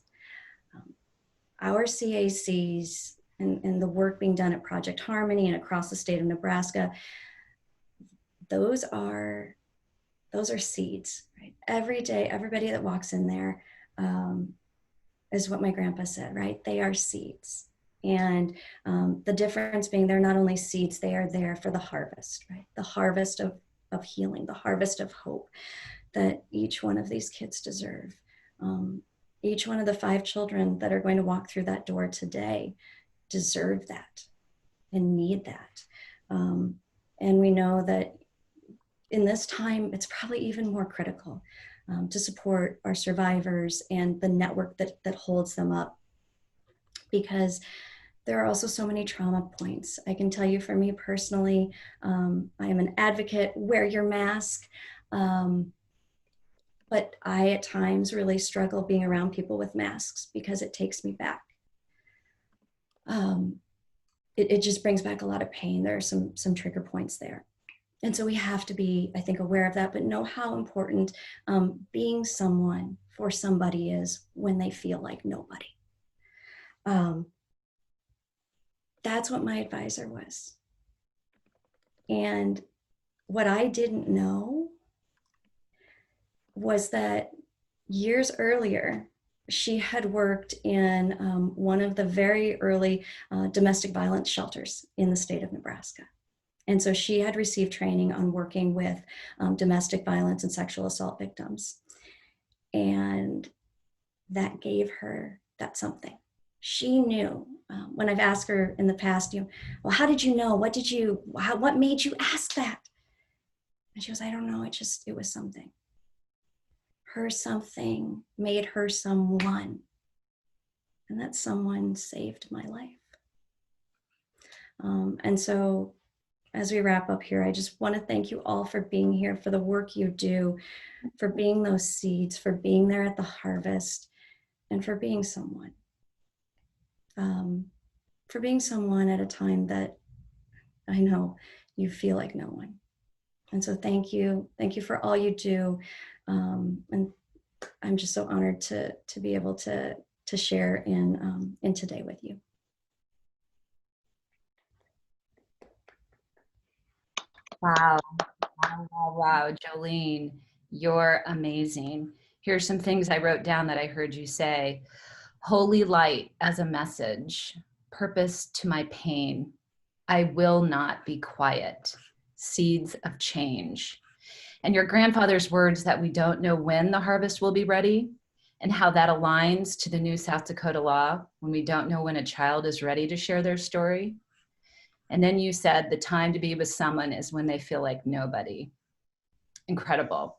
Our CACs and the work being done at Project Harmony and across the state of Nebraska, those are seeds, right? Every day, everybody that walks in there is what my grandpa said, right? They are seeds. And the difference being, they're not only seeds, they are there for the harvest, right? The harvest of healing, the harvest of hope that each one of these kids deserve. Each one of the 5 children that are going to walk through that door today deserve that and need that. And we know that in this time, it's probably even more critical to support our survivors and the network that holds them up, because there are also so many trauma points. I can tell you, for me personally, I am an advocate, wear your mask. but I at times really struggle being around people with masks because it takes me back. It just brings back a lot of pain. There are some trigger points there. And so we have to be, I think, aware of that, but know how important being someone for somebody is when they feel like nobody. That's what my advisor was. And what I didn't know was that years earlier, she had worked in one of the very early domestic violence shelters in the state of Nebraska. And so she had received training on working with domestic violence and sexual assault victims. And that gave her that something. She knew, when I've asked her in the past, well, how did you know? What made you ask that? And she goes, I don't know, it was something. Her something made her someone. And that someone saved my life. And so as we wrap up here, I just want to thank you all for being here, for the work you do, for being those seeds, for being there at the harvest, and for being someone. For being someone at a time that I know you feel like no one. And so thank you. Thank you for all you do. And I'm just so honored to be able to share in today with you. Wow. Wow. Jolene, you're amazing. Here's some things I wrote down that I heard you say. Holy light as a message, purpose to my pain. I will not be quiet. Seeds of change. And your grandfather's words that we don't know when the harvest will be ready, and how that aligns to the new South Dakota law when we don't know when a child is ready to share their story. And then you said the time to be with someone is when they feel like nobody. Incredible.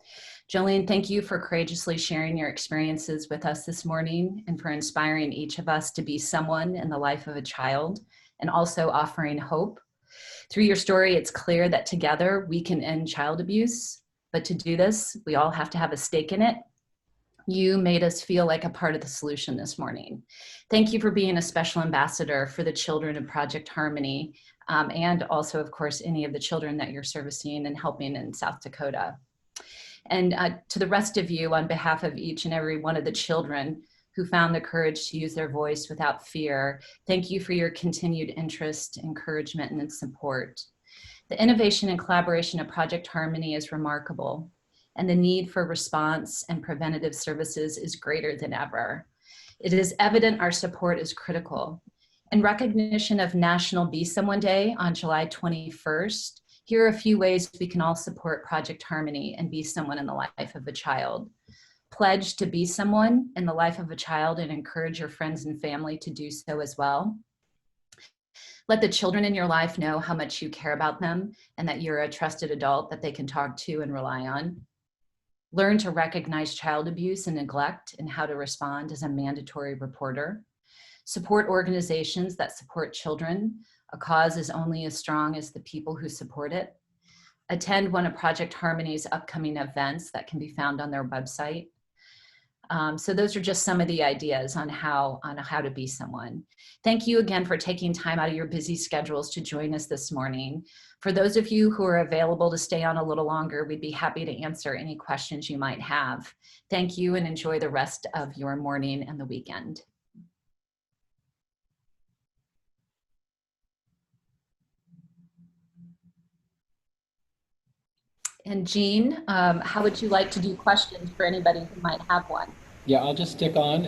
Jolene, thank you for courageously sharing your experiences with us this morning and for inspiring each of us to be someone in the life of a child and also offering hope. Through your story, it's clear that together we can end child abuse, but to do this, we all have to have a stake in it. You made us feel like a part of the solution this morning. Thank you for being a special ambassador for the children of Project Harmony, and also, of course, any of the children that you're servicing and helping in South Dakota. And to the rest of you, on behalf of each and every one of the children who found the courage to use their voice without fear, thank you for your continued interest, encouragement, and support. The innovation and collaboration of Project Harmony is remarkable, and the need for response and preventative services is greater than ever. It is evident our support is critical. In recognition of National Be Someone Day on July 21st, here are a few ways we can all support Project Harmony and be someone in the life of a child. Pledge to be someone in the life of a child and encourage your friends and family to do so as well. Let the children in your life know how much you care about them and that you're a trusted adult that they can talk to and rely on. Learn to recognize child abuse and neglect and how to respond as a mandatory reporter. Support organizations that support children. A cause is only as strong as the people who support it. Attend one of Project Harmony's upcoming events that can be found on their website. So those are just some of the ideas on how to be someone. Thank you again for taking time out of your busy schedules to join us this morning. For those of you who are available to stay on a little longer, we'd be happy to answer any questions you might have. Thank you and enjoy the rest of your morning and the weekend. And Jean, how would you like to do questions for anybody who might have one? Yeah, I'll just stay on,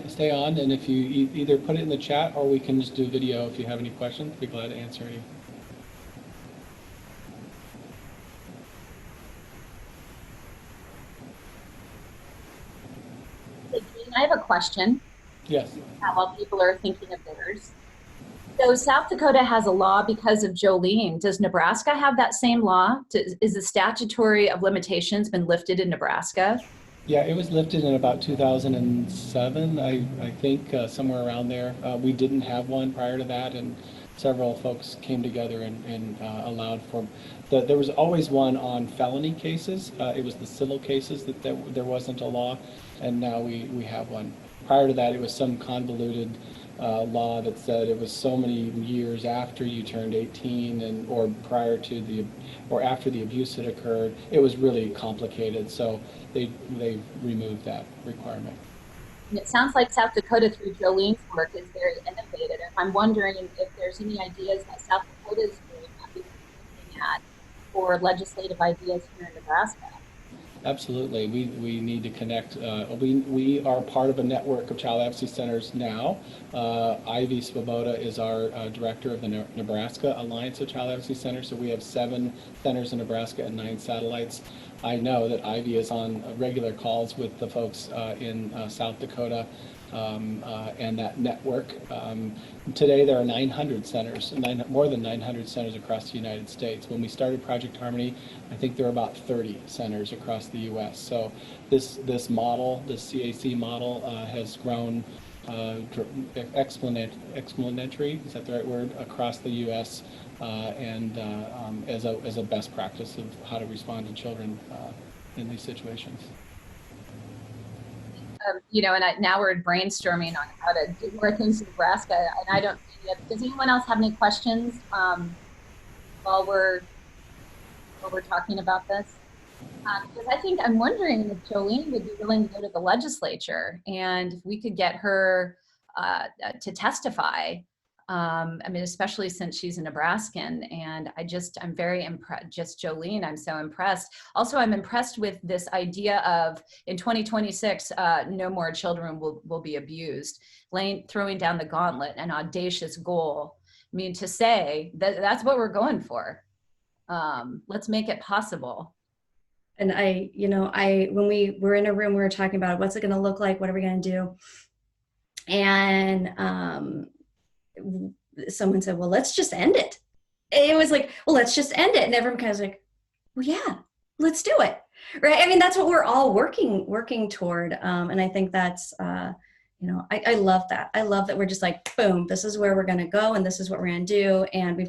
and if you either put it in the chat or we can just do video if you have any questions. Be glad to answer any. So Jean, I have a question. Yes. While people are thinking of theirs. So South Dakota has a law because of Jolene. Does Nebraska have that same law? Is the statutory of limitations been lifted in Nebraska? Yeah, it was lifted in about 2007, I think, somewhere around there. We didn't have one prior to that, and several folks came together and allowed for, there was always one on felony cases. It was the civil cases that there wasn't a law, and now we have one. Prior to that, it was some convoluted law that said it was so many years after you turned 18 or prior to or after the abuse had occurred. It was really complicated, so they removed that requirement. And it sounds like South Dakota, through Jolene's work, is very innovative. I'm wondering if there's any ideas that South Dakota is doing that we can be looking at for legislative ideas here in Nebraska. Absolutely. We need to connect. We are part of a network of child advocacy centers now. Ivy Svoboda is our director of the Nebraska Alliance of Child Advocacy Centers. So we have 7 centers in Nebraska and 9 satellites. I know that Ivy is on regular calls with the folks in South Dakota and that network. Today there are 900 centers, more than 900 centers across the United States. When we started Project Harmony, I think there were about 30 centers across the U.S. So this model, this CAC model, has grown exponentially, is that the right word, across the U.S. And as a best practice of how to respond to children in these situations. You know, and now we're brainstorming on how to do more things in Nebraska, and I don't see it. Does anyone else have any questions while we're talking about this? Because I'm wondering if Jolene would be willing to go to the legislature, and if we could get her to testify. I mean, especially since she's a Nebraskan, and I'm very impressed. Just Jolene, I'm so impressed. Also, I'm impressed with this idea of in 2026, no more children will be abused. Throwing down the gauntlet, an audacious goal. I mean, to say that's what we're going for. Let's make it possible. And when we were in a room, we were talking about what's it going to look like, what are we going to do, and someone said, well, let's just end it. It was like, well, let's just end it. And everyone kind of was like, well, yeah, let's do it. Right. I mean, that's what we're all working toward. And I think that's, I love that. I love that we're just like, boom, this is where we're going to go. And this is what we're going to do. And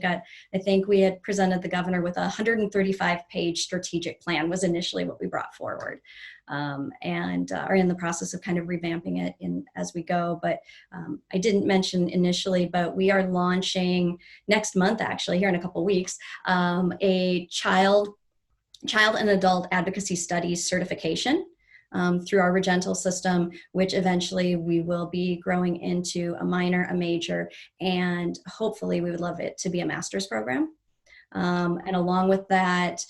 I think we had presented the governor with a 135-page strategic plan was initially what we brought forward. And are in the process of kind of revamping it as we go. But I didn't mention initially, but we are launching next month, actually, here in a couple of weeks, a child and adult advocacy studies certification through our Regental system, which eventually we will be growing into a minor, a major, and hopefully we would love it to be a master's program. And along with that,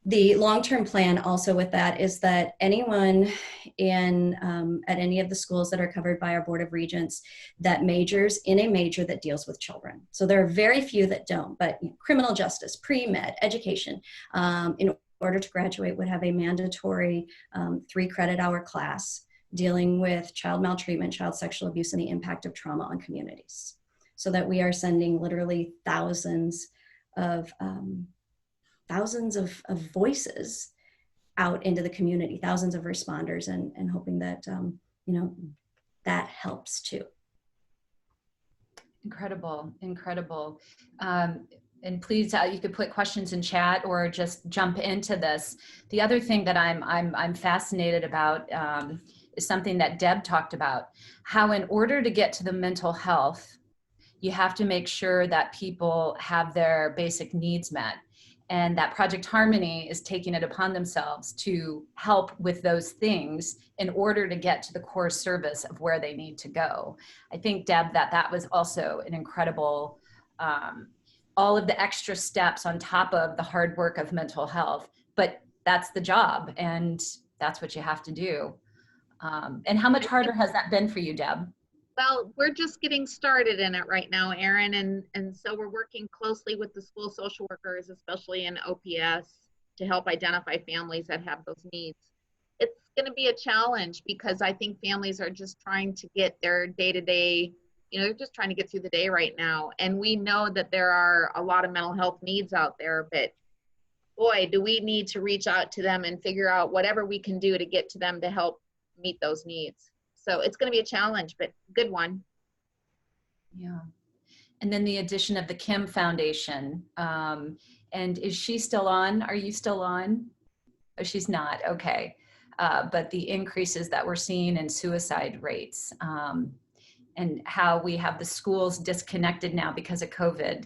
the long-term plan also with that is that anyone at any of the schools that are covered by our Board of Regents that majors in a major that deals with children. So there are very few that don't, but criminal justice, pre-med, education, in order to graduate would have a mandatory 3-credit-hour class dealing with child maltreatment, child sexual abuse, and the impact of trauma on communities. So that we are sending literally thousands of voices out into the community, thousands of responders, and hoping that, that helps too. Incredible. And please, you could put questions in chat or just jump into this. The other thing that I'm fascinated about is something that Deb talked about, how in order to get to the mental health, you have to make sure that people have their basic needs met. And that Project Harmony is taking it upon themselves to help with those things in order to get to the core service of where they need to go. I think, Deb, that was also an incredible, all of the extra steps on top of the hard work of mental health, but that's the job and that's what you have to do. And how much harder has that been for you, Deb? Well, we're just getting started in it right now, Erin, and so we're working closely with the school social workers, especially in OPS, to help identify families that have those needs. It's going to be a challenge because I think families are just trying to get their day-to-day, they're just trying to get through the day right now. And we know that there are a lot of mental health needs out there, but boy, do we need to reach out to them and figure out whatever we can do to get to them to help meet those needs. So it's going to be a challenge, but good one. Yeah. and then the addition of the Kim Foundation. And is she still on? Are you still on? Oh, she's not, okay. But the increases that we're seeing in suicide rates, and how we have the schools disconnected now because of COVID.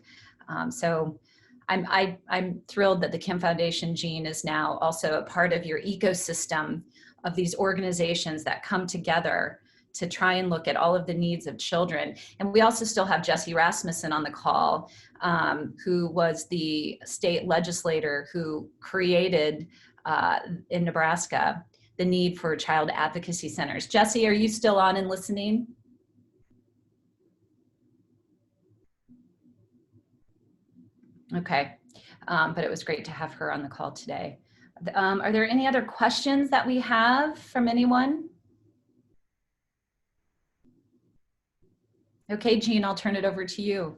So I'm thrilled that the Kim Foundation, Jean, is now also a part of your ecosystem of these organizations that come together to try and look at all of the needs of children. And we also still have Jesse Rasmussen on the call, who was the state legislator who created in Nebraska the need for child advocacy centers. Jesse, are you still on and listening? Okay, but it was great to have her on the call today. Are there any other questions that we have from anyone? Okay, Jean, I'll turn it over to you.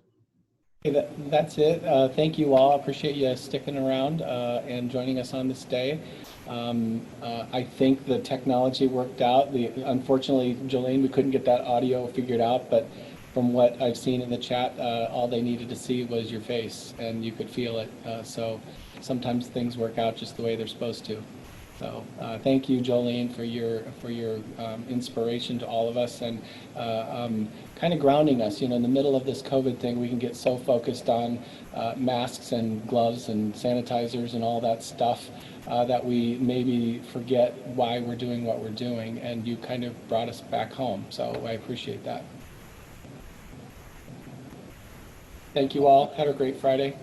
Okay, that's it. Thank you all. I appreciate you sticking around and joining us on this day. I think the technology worked out. Unfortunately, Jolene, we couldn't get that audio figured out, but from what I've seen in the chat, all they needed to see was your face and you could feel it. So sometimes things work out just the way they're supposed to. So thank you, Jolene, for your inspiration to all of us and kind of grounding us. You know, in the middle of this COVID thing, we can get so focused on masks and gloves and sanitizers and all that stuff that we maybe forget why we're doing what we're doing. And you kind of brought us back home. So I appreciate that. Thank you all. Have a great Friday.